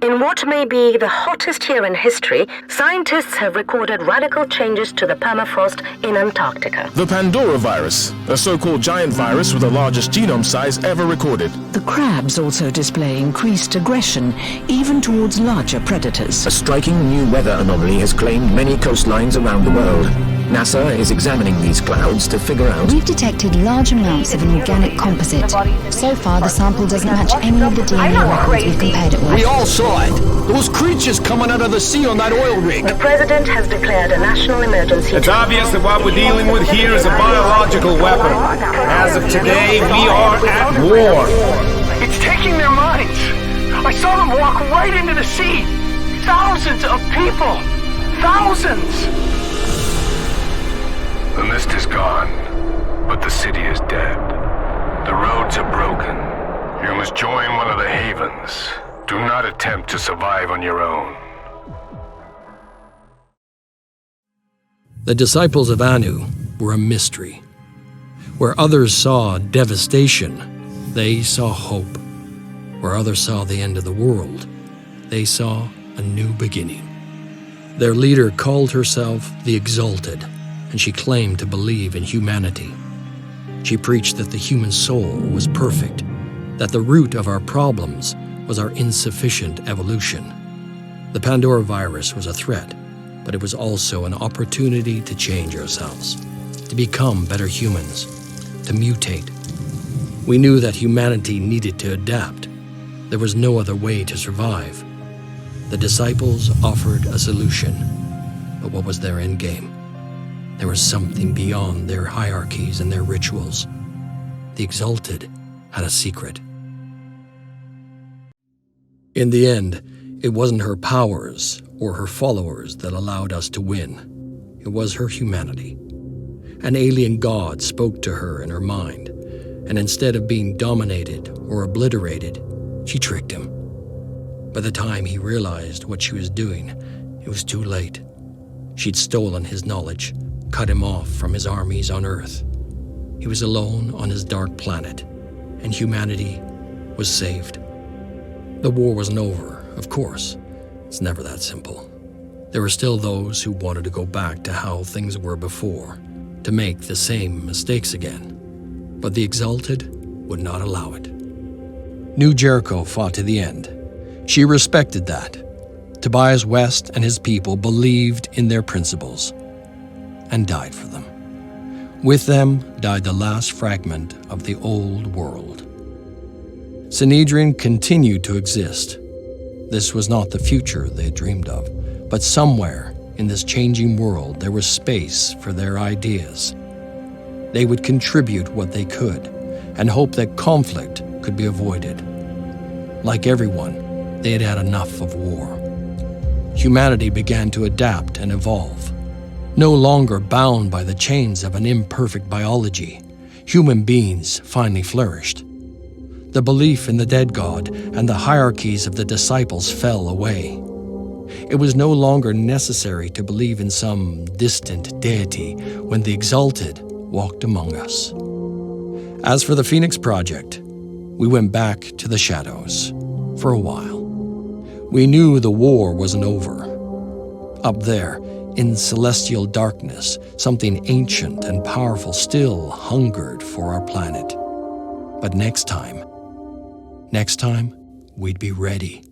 In what may be the hottest year in history, scientists have recorded radical changes to the permafrost in Antarctica. The Pandora virus, a so-called giant virus with the largest genome size ever recorded. The crabs also display increased aggression, even towards larger predators. A striking new weather anomaly has claimed many coastlines around the world. NASA is examining these clouds to figure out... We've detected large amounts of an organic composite. So far, the sample doesn't match any of the DNA records we've compared it with. We all saw it. Those creatures coming out of the sea on that oil rig. The president has declared a national emergency. It's obvious that what we're dealing with here is a biological weapon. As of today, we are at war. It's taking their minds. I saw them walk right into the sea. Thousands of people. Thousands. The mist is gone, but the city is dead. The roads are broken. You must join one of the havens. Do not attempt to survive on your own. The disciples of Anu were a mystery. Where others saw devastation, they saw hope. Where others saw the end of the world, they saw a new beginning. Their leader called herself the Exalted, and she claimed to believe in humanity. She preached that the human soul was perfect, that the root of our problems was our insufficient evolution. The Pandora virus was a threat, but it was also an opportunity to change ourselves, to become better humans, to mutate. We knew that humanity needed to adapt. There was no other way to survive. The disciples offered a solution, but what was their end game? There was something beyond their hierarchies and their rituals. The Exalted had a secret. In the end, it wasn't her powers or her followers that allowed us to win. It was her humanity. An alien god spoke to her in her mind, and instead of being dominated or obliterated, she tricked him. By the time he realized what she was doing, it was too late. She'd stolen his knowledge, cut him off from his armies on Earth. He was alone on his dark planet, and humanity was saved. The war wasn't over, of course. It's never that simple. There were still those who wanted to go back to how things were before, to make the same mistakes again. But the Exalted would not allow it. Newjericho fought to the end. She respected that. Tobias West and his people believed in their principles and died for them. With them died the last fragment of the old world. Sanhedrin continued to exist. This was not the future they had dreamed of, but somewhere in this changing world there was space for their ideas. They would contribute what they could and hope that conflict could be avoided. Like everyone, they had had enough of war. Humanity began to adapt and evolve. No longer bound by the chains of an imperfect biology, human beings finally flourished. The belief in the dead god and the hierarchies of the disciples fell away. It was no longer necessary to believe in some distant deity when the Exalted walked among us. As for the Phoenix Project, we went back to the shadows for a while. We knew the war wasn't over. Up there, in celestial darkness, something ancient and powerful still hungered for our planet. But next time, we'd be ready.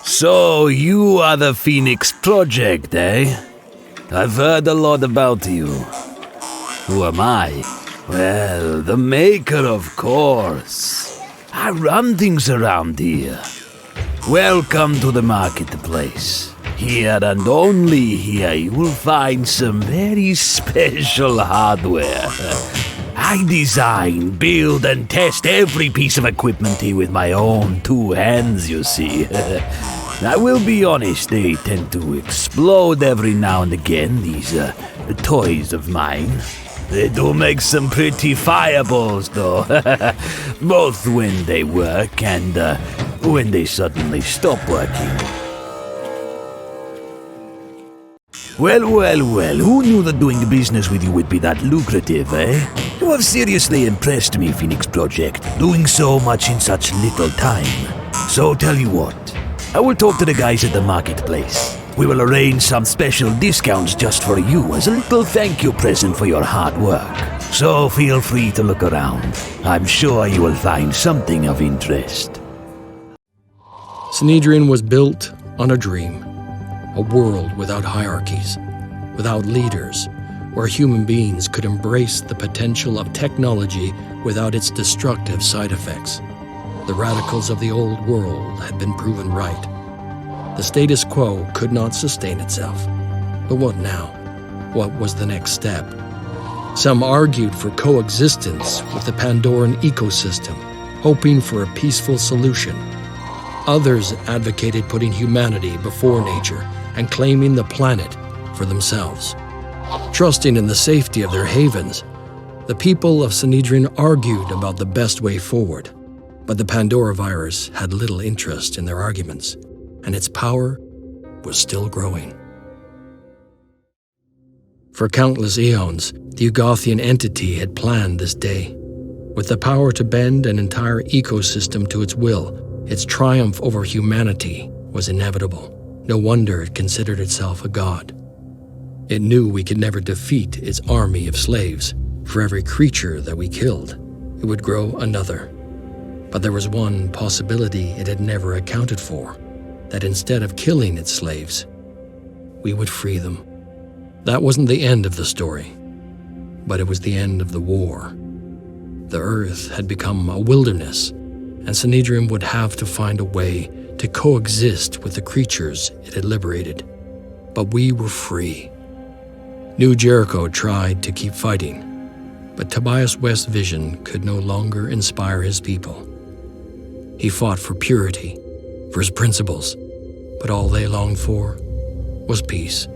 So, you are the Phoenix Project, eh? I've heard a lot about you. Who am I? Well, the maker, of course. I run things around here. Welcome to the marketplace. Here and only here you will find some very special hardware. I design, build, and test every piece of equipment here with my own two hands, you see. I will be honest, they tend to explode every now and again, these toys of mine. They do make some pretty fireballs, though. Both when they work and when they suddenly stop working. Well, well, well, who knew that doing business with you would be that lucrative, eh? You have seriously impressed me, Phoenix Project, doing so much in such little time. So tell you what, I will talk to the guys at the marketplace. We will arrange some special discounts just for you as a little thank you present for your hard work. So feel free to look around. I'm sure you will find something of interest. Synedrian was built on a dream. A world without hierarchies, without leaders, where human beings could embrace the potential of technology without its destructive side effects. The radicals of the old world had been proven right. The status quo could not sustain itself. But what now? What was the next step? Some argued for coexistence with the Pandoran ecosystem, hoping for a peaceful solution. Others advocated putting humanity before nature and claiming the planet for themselves. Trusting in the safety of their havens, the people of Synedrian argued about the best way forward. But the Pandora virus had little interest in their arguments, and its power was still growing. For countless eons, the Ugathian entity had planned this day. With the power to bend an entire ecosystem to its will, its triumph over humanity was inevitable. No wonder it considered itself a god. It knew we could never defeat its army of slaves. For every creature that we killed, it would grow another. But there was one possibility it had never accounted for, that instead of killing its slaves, we would free them. That wasn't the end of the story, but it was the end of the war. The Earth had become a wilderness, and Synedrian would have to find a way to coexist with the creatures it had liberated. But we were free. Newjericho tried to keep fighting, but Tobias West's vision could no longer inspire his people. He fought for purity, for his principles, but all they longed for was peace.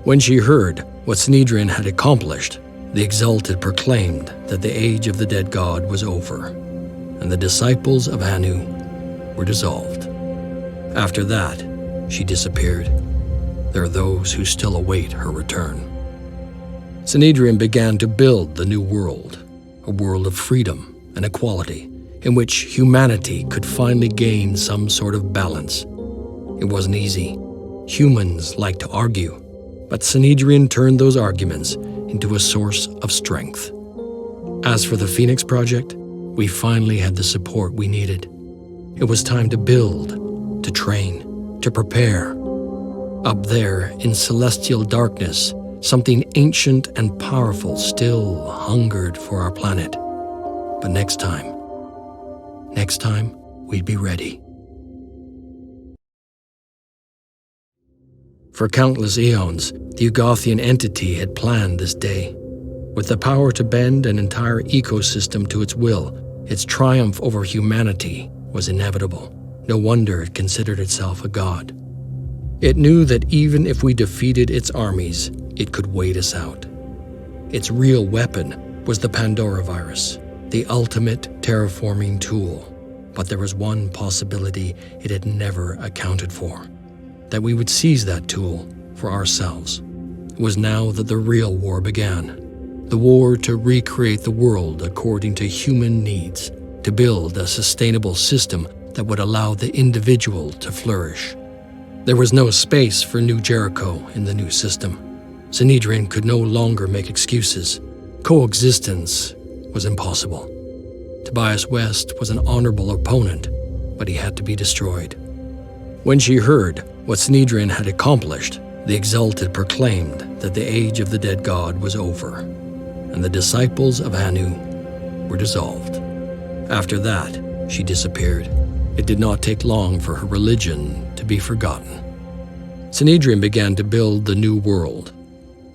When she heard what Synedrian had accomplished, the Exalted proclaimed that the age of the dead god was over, and the disciples of Anu were dissolved. After that, she disappeared. There are those who still await her return. Synedrian began to build the new world, a world of freedom and equality, in which humanity could finally gain some sort of balance. It wasn't easy. Humans like to argue, but Synedrian turned those arguments into a source of strength. As for the Phoenix Project, we finally had the support we needed. It was time to build, to train, to prepare. Up there, in celestial darkness, something ancient and powerful still hungered for our planet. But next time, we'd be ready. For countless eons, the Ugathian entity had planned this day. With the power to bend an entire ecosystem to its will, its triumph over humanity was inevitable. No wonder it considered itself a god. It knew that even if we defeated its armies, it could wait us out. Its real weapon was the Pandora virus, the ultimate terraforming tool. But there was one possibility it had never accounted for, that we would seize that tool for ourselves. It was now that the real war began, the war to recreate the world according to human needs, to build a sustainable system that would allow the individual to flourish. There was no space for Newjericho in the new system. Synedrian could no longer make excuses. Coexistence was impossible. Tobias West was an honorable opponent, but he had to be destroyed. When she heard what Synedrian had accomplished, the Exalted proclaimed that the age of the dead god was over, and the disciples of Anu were dissolved. After that, she disappeared. It did not take long for her religion to be forgotten. Synedrian began to build the new world.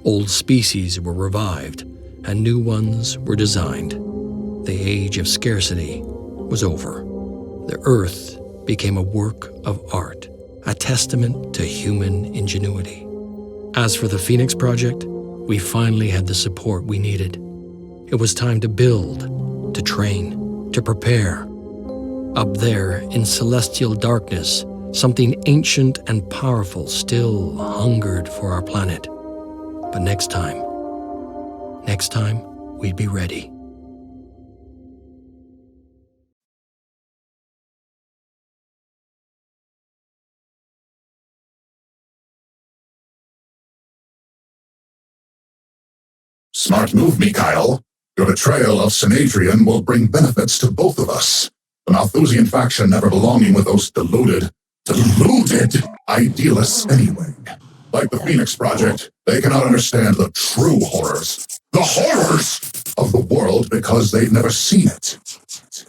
Old species were revived, and new ones were designed. The age of scarcity was over. The earth became a work of art, a testament to human ingenuity. As for the Phoenix Project, we finally had the support we needed. It was time to build, to train, to prepare. Up there, in celestial darkness, Something ancient and powerful still hungered for our planet. But next time, we'd be ready. Smart move, Mikhail. Your betrayal of Synadrian will bring benefits to both of us. The Malthusian faction never belonging with those deluded idealists anyway. Like the Phoenix Project, they cannot understand the true horrors. The horrors of the world because they've never seen it.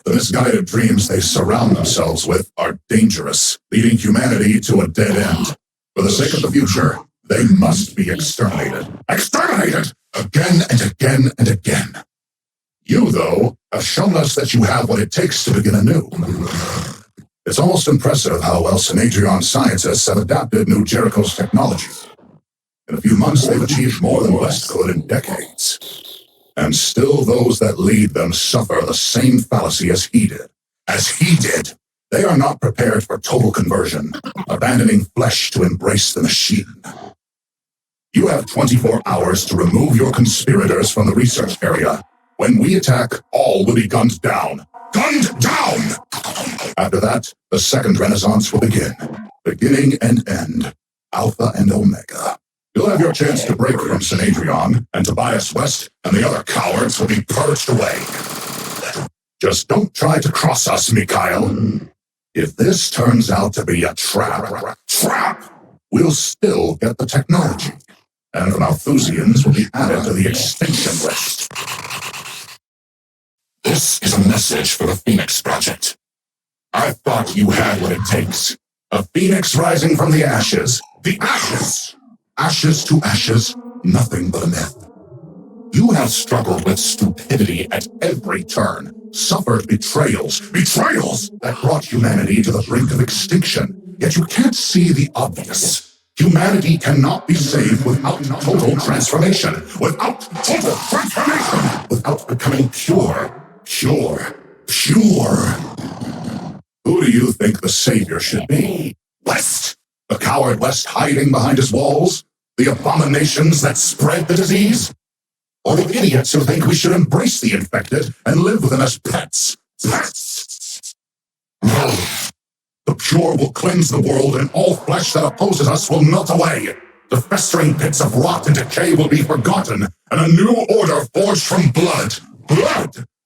The misguided dreams they surround themselves with are dangerous, leading humanity to a dead end. For the sake of the future, they must be exterminated. Exterminated! Again and again and again. You, though, have shown us that you have what it takes to begin anew. It's almost impressive how well Synadrian scientists have adapted Newjericho's technology. In a few months, they've achieved more than West could in decades. And still those that lead them suffer the same fallacy as he did. As he did. They are not prepared for total conversion, abandoning flesh to embrace the machine. You have 24 hours to remove your conspirators from the research area. When we attack, all will be gunned down. Gunned down! After that, the second renaissance will begin. Beginning and end. Alpha and Omega. You'll have your chance to break from Synadrian, and Tobias West and the other cowards will be purged away. Just don't try to cross us, Mikhail. If this turns out to be a trap, we'll still get the technology. And the Malthusians will be added to the extinction list. This is a message for the Phoenix Project. I thought you had what it takes. A phoenix rising from the ashes. The ashes! Ashes to ashes, nothing but a myth. You have struggled with stupidity at every turn, suffered betrayals that brought humanity to the brink of extinction. Yet you can't see the obvious. Humanity cannot be saved without total transformation. Without becoming pure. Who do you think the savior should be? West? The coward West hiding behind his walls? The abominations that spread the disease? Or the idiots who think we should embrace the infected and live with them as pets? Pets! No. The pure will cleanse the world, and all flesh that opposes us will melt away. The festering pits of rot and decay will be forgotten, and a new order forged from blood,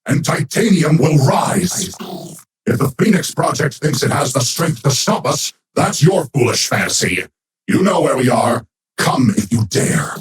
and titanium will rise. If the Phoenix Project thinks it has the strength to stop us, that's your foolish fantasy. You know where we are. Come if you dare.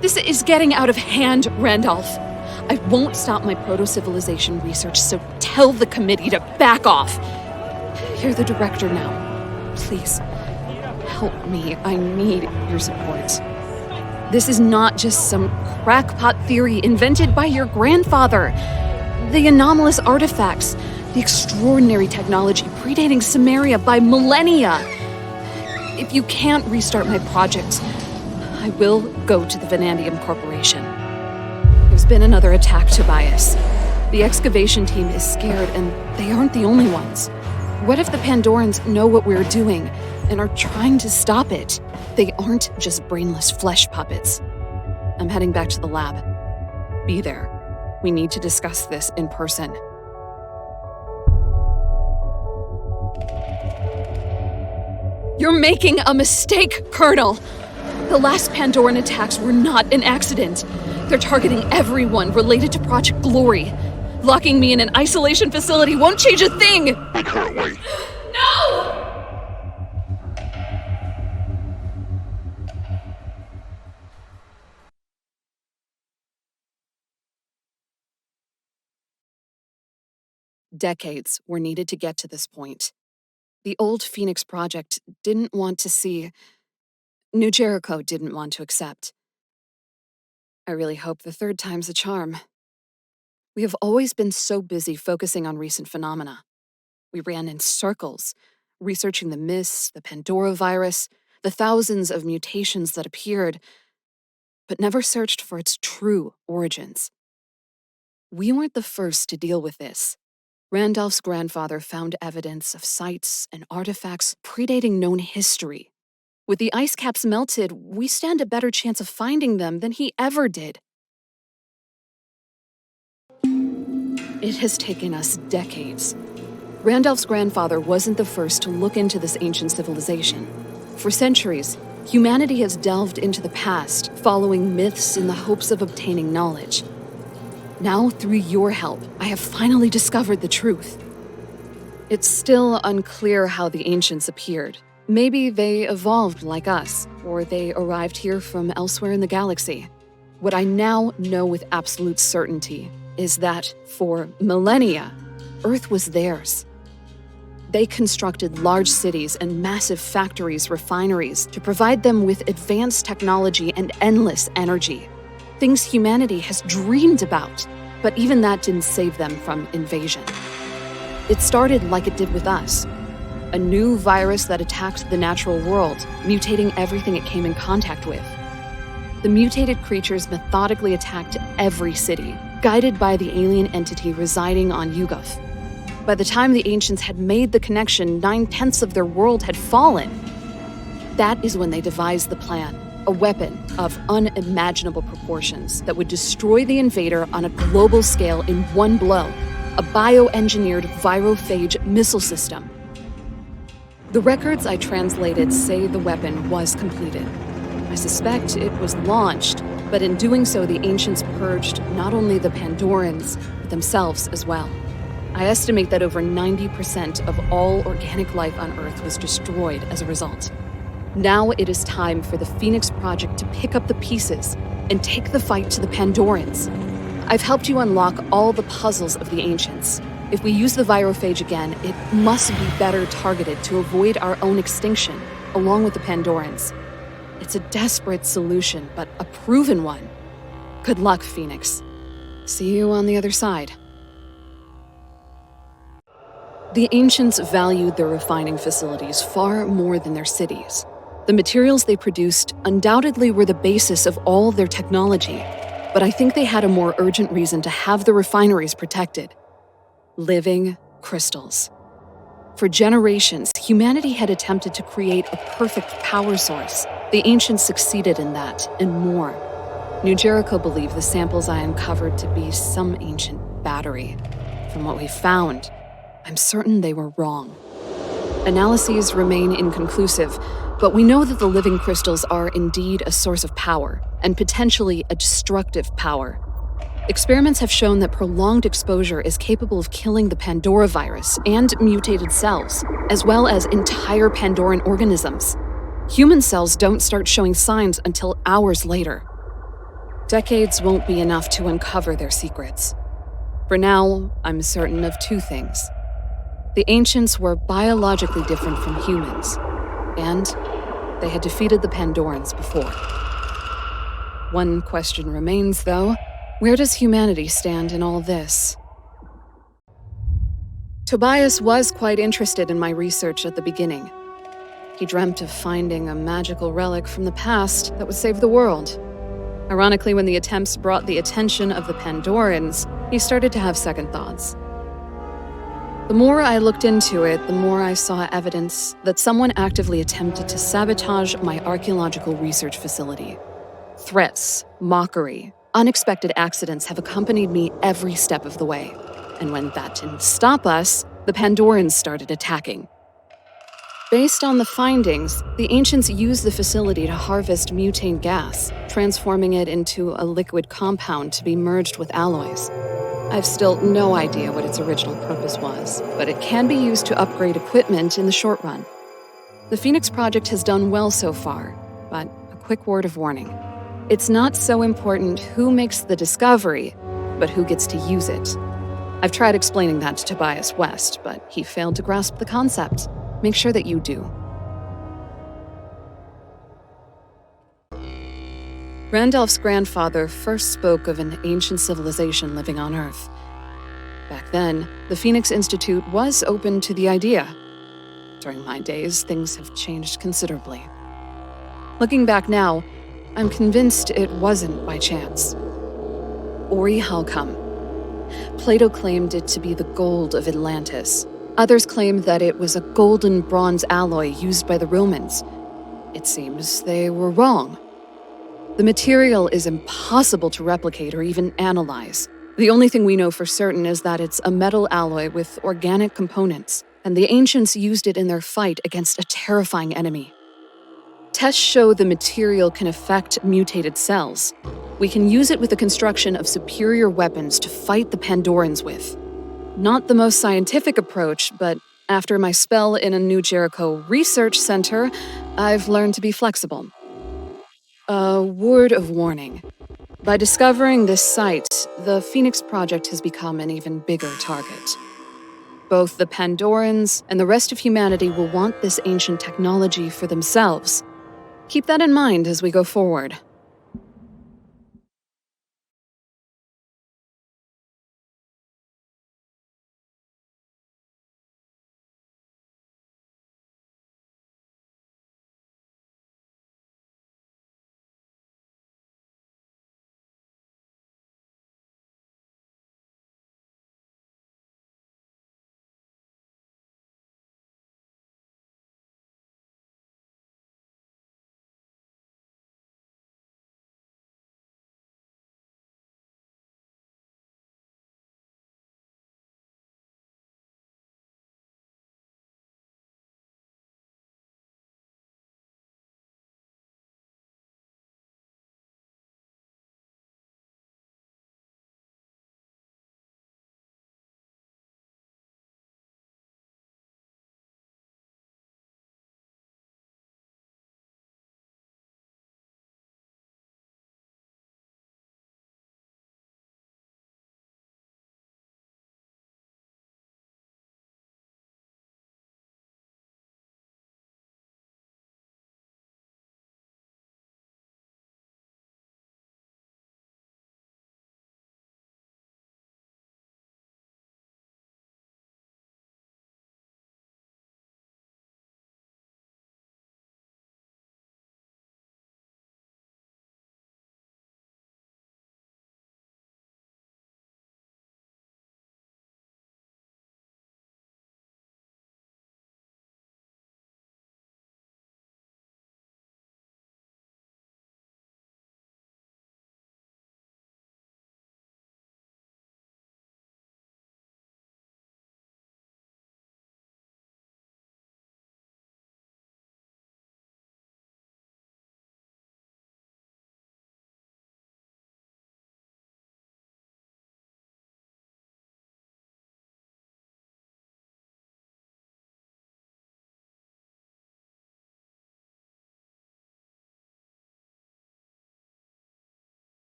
This is getting out of hand, Randolph. I won't stop my proto-civilization research, so tell the committee to back off. You're the director now. Please, help me. I need your support. This is not just some crackpot theory invented by your grandfather. The anomalous artifacts, the extraordinary technology predating Samaria by millennia. If you can't restart my project, I will go to the Vanadium Corporation. There's been another attack, Tobias. The excavation team is scared, and they aren't the only ones. What if the Pandorans know what we're doing and are trying to stop it? They aren't just brainless flesh puppets. I'm heading back to the lab. Be there. We need to discuss this in person. You're making a mistake, Colonel! The last Pandoran attacks were not an accident. They're targeting everyone related to Project Glory. Locking me in an isolation facility won't change a thing! I can't wait. No! Decades were needed to get to this point. the old Phoenix Project didn't want to see. Newjericho didn't want to accept. I really hope the third time's a charm. We have always been so busy focusing on recent phenomena. We ran in circles, researching the mist, the Pandora virus, the thousands of mutations that appeared, but never searched for its true origins. We weren't the first to deal with this. Randolph's grandfather found evidence of sites and artifacts predating known history. With the ice caps melted, we stand a better chance of finding them than he ever did. It has taken us decades. Randolph's grandfather wasn't the first to look into this ancient civilization. For centuries, humanity has delved into the past, following myths in the hopes of obtaining knowledge. Now, through your help, I have finally discovered the truth. It's still unclear how the ancients appeared. Maybe they evolved like us, or they arrived here from elsewhere in the galaxy. What I now know with absolute certainty is that, for millennia, Earth was theirs. They constructed large cities and massive factories, refineries, to provide them with advanced technology and endless energy. Things humanity has dreamed about, but even that didn't save them from invasion. It started like it did with us. A new virus that attacked the natural world, mutating everything it came in contact with. The mutated creatures methodically attacked every city, guided by the alien entity residing on Yugov. By the time the ancients had made the connection, 9/10 of their world had fallen. That is when they devised the plan, a weapon of unimaginable proportions that would destroy the invader on a global scale in one blow, a bioengineered virophage missile system. The records I translated say the weapon was completed. I suspect it was launched, but in doing so, the ancients purged not only the Pandorans, but themselves as well. I estimate that over 90% of all organic life on Earth was destroyed as a result. Now it is time for the Phoenix Project to pick up the pieces and take the fight to the Pandorans. I've helped you unlock all the puzzles of the ancients. If we use the virophage again, it must be better targeted to avoid our own extinction, along with the Pandorans. It's a desperate solution, but a proven one. Good luck, Phoenix. See you on the other side. The ancients valued their refining facilities far more than their cities. The materials they produced undoubtedly were the basis of all their technology, but I think they had a more urgent reason to have the refineries protected. Living crystals. For generations, humanity had attempted to create a perfect power source. The ancients succeeded in that, and more. Newjericho believed the samples I uncovered to be some ancient battery. From what we found, I'm certain they were wrong. Analyses remain inconclusive, but we know that the living crystals are indeed a source of power, and potentially a destructive power. Experiments have shown that prolonged exposure is capable of killing the Pandora virus and mutated cells, as well as entire Pandoran organisms. Human cells don't start showing signs until hours later. Decades won't be enough to uncover their secrets. For now, I'm certain of two things. The ancients were biologically different from humans, and they had defeated the Pandorans before. One question remains, though. Where does humanity stand in all this? Tobias was quite interested in my research at the beginning. He dreamt of finding a magical relic from the past that would save the world. Ironically, when the attempts brought the attention of the Pandorans, he started to have second thoughts. The more I looked into it, the more I saw evidence that someone actively attempted to sabotage my archaeological research facility. Threats, mockery, unexpected accidents have accompanied me every step of the way. And when that didn't stop us, the Pandorans started attacking. Based on the findings, the ancients used the facility to harvest mutane gas, transforming it into a liquid compound to be merged with alloys. I've still no idea what its original purpose was, but it can be used to upgrade equipment in the short run. The Phoenix Project has done well so far, but a quick word of warning. It's not so important who makes the discovery, but who gets to use it. I've tried explaining that to Tobias West, but he failed to grasp the concept. make sure that you do. Randolph's grandfather first spoke of an ancient civilization living on Earth. Back then, the Phoenix Institute was open to the idea. During my days, things have changed considerably. Looking back now, I'm convinced it wasn't by chance. Ori Halcum. Plato claimed it to be the gold of Atlantis. Others claimed that it was a golden bronze alloy used by the Romans. It seems they were wrong. The material is impossible to replicate or even analyze. The only thing we know for certain is that it's a metal alloy with organic components, and the ancients used it in their fight against a terrifying enemy. Tests show the material can affect mutated cells. We can use it with the construction of superior weapons to fight the Pandorans with. Not the most scientific approach, but after my spell in a Newjericho research center, I've learned to be flexible. A word of warning. By discovering this site, the Phoenix Project has become an even bigger target. Both the Pandorans and the rest of humanity will want this ancient technology for themselves. Keep that in mind as we go forward.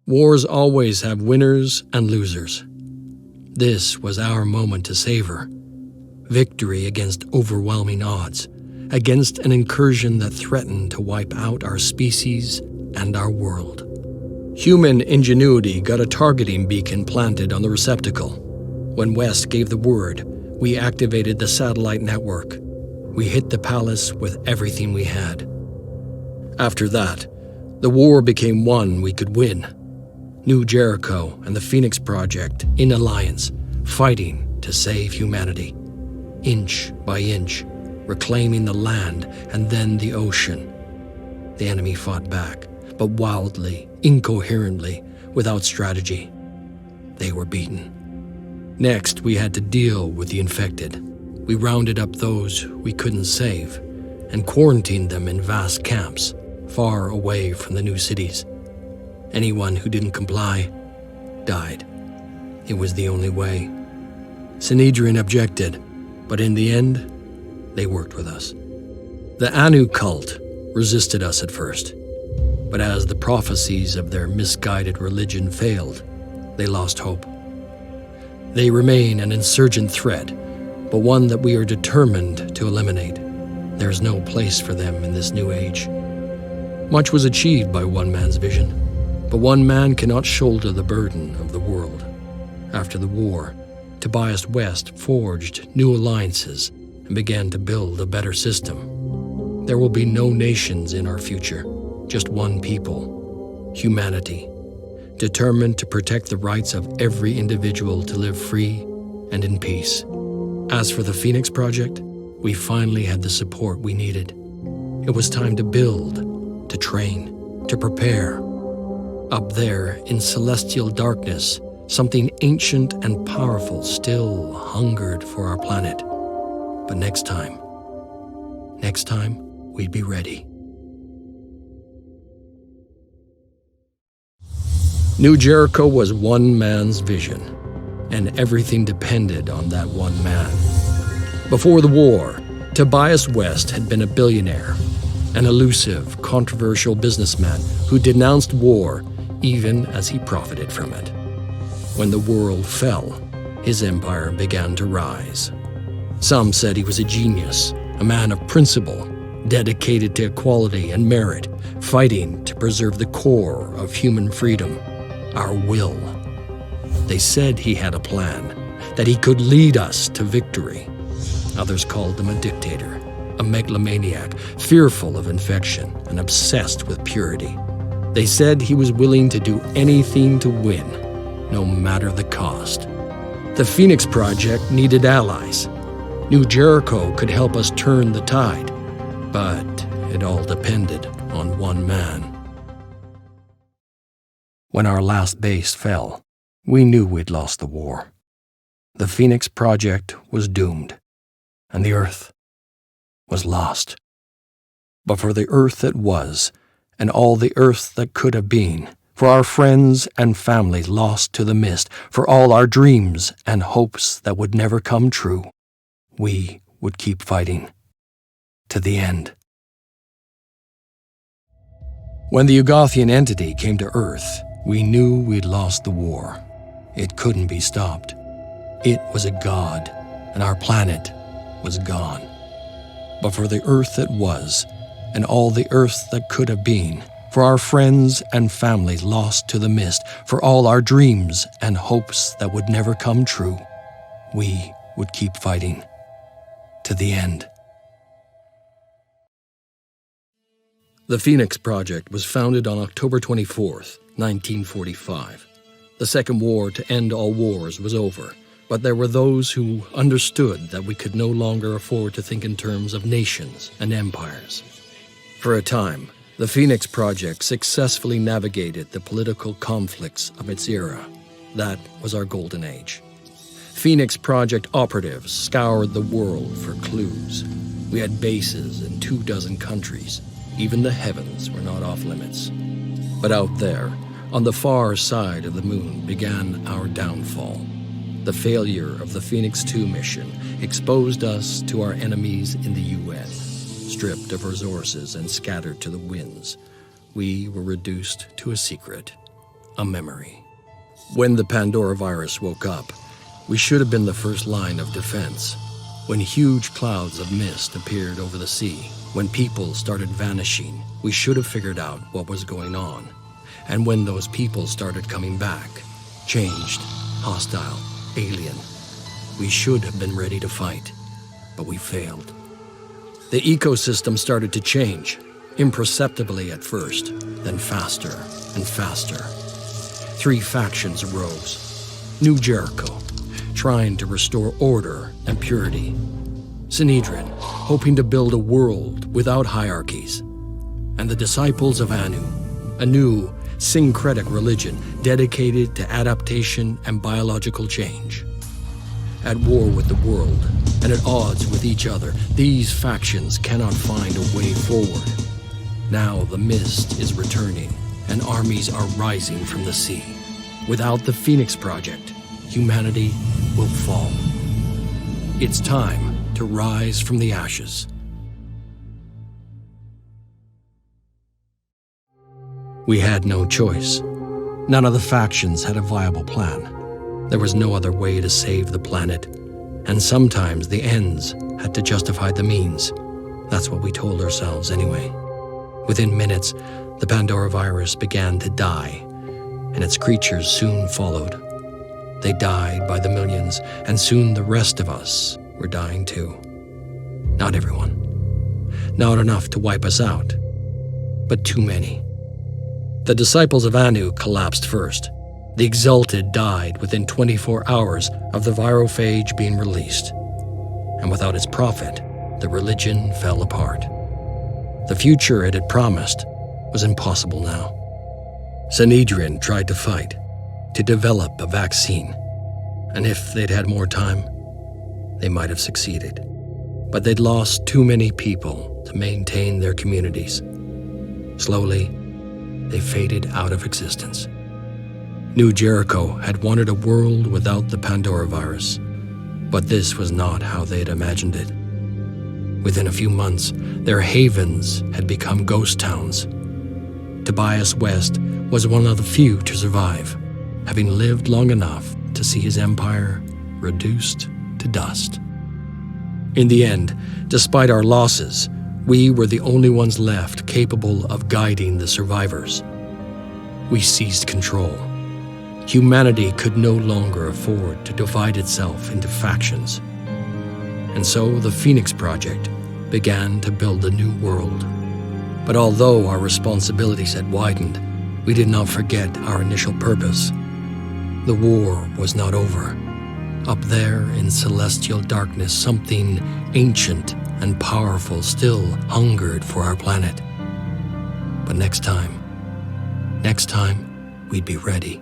Wars always have winners and losers. This was our moment to savor. Victory against overwhelming odds, against an incursion that threatened to wipe out our species and our world. Human ingenuity got a targeting beacon planted on the receptacle. When West gave the word, we activated the satellite network. We hit the palace with everything we had. After that, the war became one we could win. Newjericho and the Phoenix Project in alliance, fighting to save humanity. Inch by inch, reclaiming the land and then the ocean. The enemy fought back, but wildly, incoherently, without strategy. They were beaten. Next, we had to deal with the infected. We rounded up those we couldn't save and quarantined them in vast camps, far away from the new cities. Anyone who didn't comply died. It was the only way. Sanhedrin objected, but in the end, they worked with us. The Anu cult resisted us at first, but as the prophecies of their misguided religion failed, they lost hope. They remain an insurgent threat, but one that we are determined to eliminate. There is no place for them in this new age. Much was achieved by one man's vision, but one man cannot shoulder the burden of the world. After the war, Tobias West forged new alliances and began to build a better system. There will be no nations in our future, just one people, humanity, determined to protect the rights of every individual to live free and in peace. As for the Phoenix Project, we finally had the support we needed. It was time to build, to train, to prepare. Up there, in celestial darkness, something ancient and powerful still hungered for our planet. But next time, we'd be ready. Newjericho was one man's vision, and everything depended on that one man. Before the war, Tobias West had been a billionaire, an elusive, controversial businessman who denounced war even as he profited from it. When the world fell, his empire began to rise. Some said he was a genius, a man of principle, dedicated to equality and merit, fighting to preserve the core of human freedom, our will. They said he had a plan, that he could lead us to victory. Others called him a dictator, a megalomaniac, fearful of infection and obsessed with purity. They said he was willing to do anything to win, no matter the cost. The Phoenix Project needed allies. Newjericho could help us turn the tide, but it all depended on one man. When our last base fell, we knew we'd lost the war. The Phoenix Project was doomed, and the Earth was lost. But for the Earth that was, and all the Earth that could have been, for our friends and family lost to the mist, for all our dreams and hopes that would never come true, we would keep fighting to the end. When the Ugothian entity came to Earth, we knew we'd lost the war. It couldn't be stopped. It was a god, and our planet was gone. But for the Earth that was, and all the Earth that could have been, for our friends and families lost to the mist, for all our dreams and hopes that would never come true, we would keep fighting to the end. The Phoenix Project was founded on October 24th, 1945. The Second War to end all wars was over, but there were those who understood that we could no longer afford to think in terms of nations and empires. For a time, the Phoenix Project successfully navigated the political conflicts of its era. That was our golden age. Phoenix Project operatives scoured the world for clues. We had bases in 24 countries. Even the heavens were not off limits. But out there, on the far side of the moon, began our downfall. The failure of the Phoenix 2 mission exposed us to our enemies in the UN. Stripped of resources and scattered to the winds, we were reduced to a secret. a memory. When the Pandora virus woke up, we should have been the first line of defense. When huge clouds of mist appeared over the sea, when people started vanishing, we should have figured out what was going on. And when those people started coming back, changed, hostile, alien, we should have been ready to fight, but we failed. The ecosystem started to change, imperceptibly at first, then faster and faster. 3 factions arose. Newjericho, trying to restore order and purity. Sanhedrin, hoping to build a world without hierarchies. And the disciples of Anu, a new syncretic religion dedicated to adaptation and biological change. At war with the world, and at odds with each other, these factions cannot find a way forward. Now the mist is returning, and armies are rising from the sea. Without the Phoenix Project, humanity will fall. It's time to rise from the ashes. We had no choice. None of the factions had a viable plan. There was no other way to save the planet, and sometimes the ends had to justify the means. That's what we told ourselves anyway. Within minutes, the Pandora virus began to die, and its creatures soon followed. They died by the millions, and soon the rest of us were dying too. Not everyone. Not enough to wipe us out, but too many. The disciples of Anu collapsed first. The Exalted died within 24 hours of the virophage being released. And without its prophet, the religion fell apart. The future it had promised was impossible now. Sanhedrin tried to fight, to develop a vaccine. And if they'd had more time, they might have succeeded. But they'd lost too many people to maintain their communities. Slowly, they faded out of existence. Newjericho had wanted a world without the Pandora virus, but this was not how they had imagined it. Within a few months, their havens had become ghost towns. Tobias West was one of the few to survive, having lived long enough to see his empire reduced to dust. In the end, despite our losses, we were the only ones left capable of guiding the survivors. We seized control. Humanity could no longer afford to divide itself into factions. And so the Phoenix Project began to build a new world. But although our responsibilities had widened, we did not forget our initial purpose. The war was not over. Up there in celestial darkness, something ancient and powerful still hungered for our planet. But next time, we'd be ready.